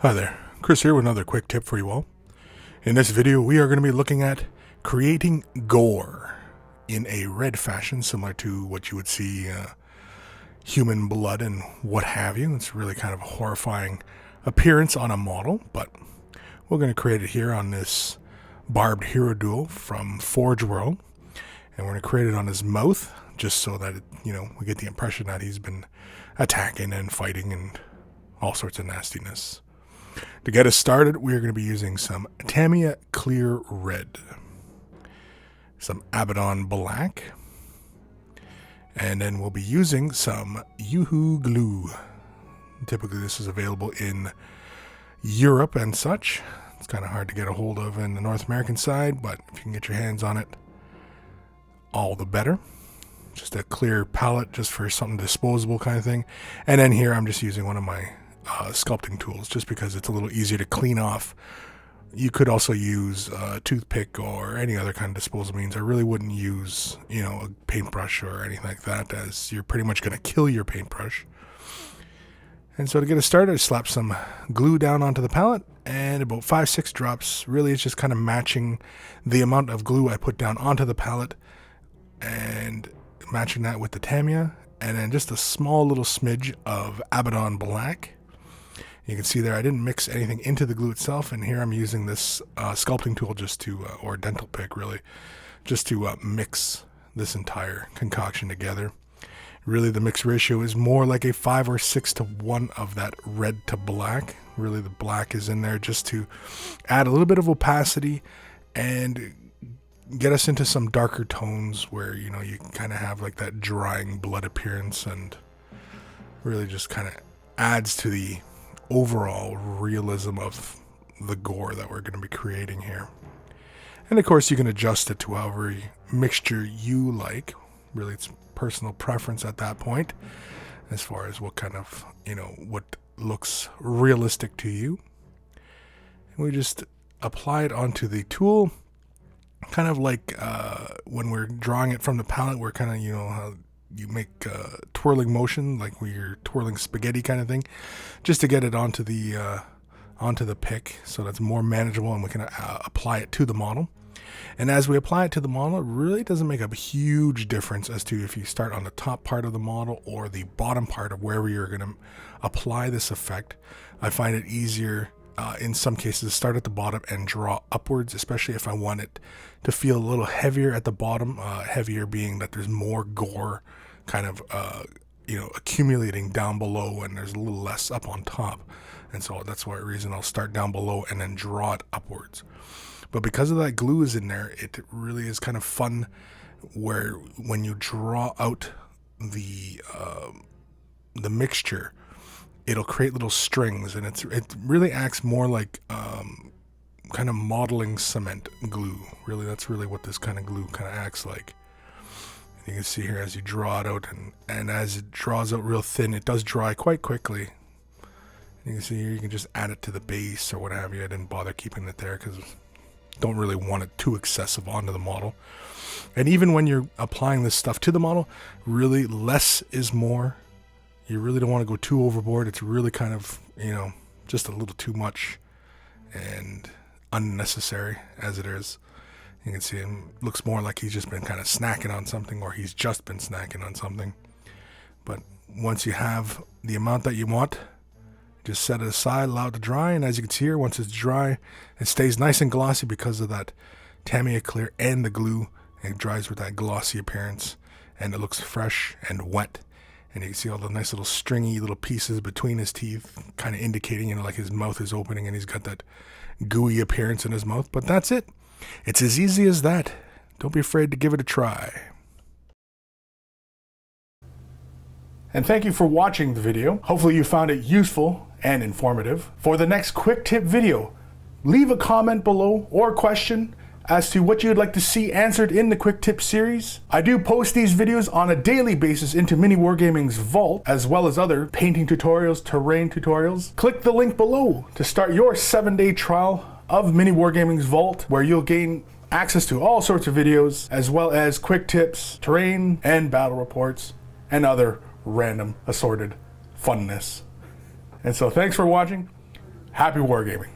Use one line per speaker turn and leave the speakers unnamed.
Hi there, Chris here with another quick tip for you all. In this video we are going to be looking at creating gore in a red fashion, similar to what you would see human blood and what have you. It's really kind of a horrifying appearance on a model, but we're going to create it here on this barbed hero duel from Forge World, and we're going to create it on his mouth just so that we get the impression that he's been attacking and fighting and all sorts of nastiness. To get us started, we are going to be using some Tamiya Clear Red, some Abaddon Black, and then we'll be using some Yoo-Hoo Glue. Typically this is available in Europe and such. It's kind of hard to get a hold of in the North American side, but if you can get your hands on it, all the better. Just a clear palette just for something disposable kind of thing. And then here I'm just using one of my sculpting tools just because it's a little easier to clean off. You could also use a toothpick or any other kind of disposable means. I really wouldn't use a paintbrush or anything like that, as you're pretty much going to kill your paintbrush. And so to get us started, I slap some glue down onto the palette and about 5-6 drops. Really it's just kind of matching the amount of glue I put down onto the palette and matching that with the Tamiya, and then just a small little smidge of Abaddon Black. You can see there I didn't mix anything into the glue itself, and here I'm using this sculpting tool just to, or dental pick really, just to mix this entire concoction together. Really the mix ratio is more like a 5 or 6 to 1 of that red to black. Really the black is in there just to add a little bit of opacity and get us into some darker tones where you kind of have like that drying blood appearance, and really just kind of adds to the overall realism of the gore that we're going to be creating here. And of course you can adjust it to however mixture you like. Really it's personal preference at that point as far as what kind of what looks realistic to you. And we just apply it onto the tool, kind of like when we're drawing it from the palette, we're kind of how you make twirling motion, like when you're twirling spaghetti kind of thing, just to get it onto the pick so that's more manageable and we can apply it to the model. And as we apply it to the model, it really doesn't make a huge difference as to if you start on the top part of the model or the bottom part of wherever you're going to apply this effect. I find it easier in some cases to start at the bottom and draw upwards, especially if I want it to feel a little heavier at the bottom, heavier being that there's more gore kind of accumulating down below and there's a little less up on top. And so that's why reason I'll start down below and then draw it upwards. But because of that glue is in there, it really is kind of fun where when you draw out the mixture, it'll create little strings, and it really acts more like kind of modeling cement glue. Really, that's really what this kind of glue kind of acts like. And you can see here as you draw it out, and as it draws out real thin, it does dry quite quickly. And you can see here you can just add it to the base or what have you. I didn't bother keeping it there because don't really want it too excessive onto the model. And even when you're applying this stuff to the model, really less is more. You really don't want to go too overboard. It's really kind of, just a little too much and unnecessary as it is. You can see him looks more like he's just been kind of snacking on something, or he's just been snacking on something. But once you have the amount that you want, just set it aside, allow it to dry, and as you can see here, once it's dry, it stays nice and glossy because of that Tamiya Clear and the glue. It dries with that glossy appearance, and it looks fresh and wet. And you can see all the nice little stringy little pieces between his teeth, kind of indicating, like his mouth is opening and he's got that gooey appearance in his mouth. But that's it. It's as easy as that. Don't be afraid to give it a try. And thank you for watching the video. Hopefully you found it useful and informative. For the next quick tip video, leave a comment below or question as to what you'd like to see answered in the quick tip series. I do post these videos on a daily basis into MiniWarGaming's vault, as well as other painting tutorials, terrain tutorials. Click the link below to start your 7-day trial of MiniWarGaming's vault, where you'll gain access to all sorts of videos, as well as quick tips, terrain and battle reports, and other random assorted funness. And so thanks for watching, Happy wargaming.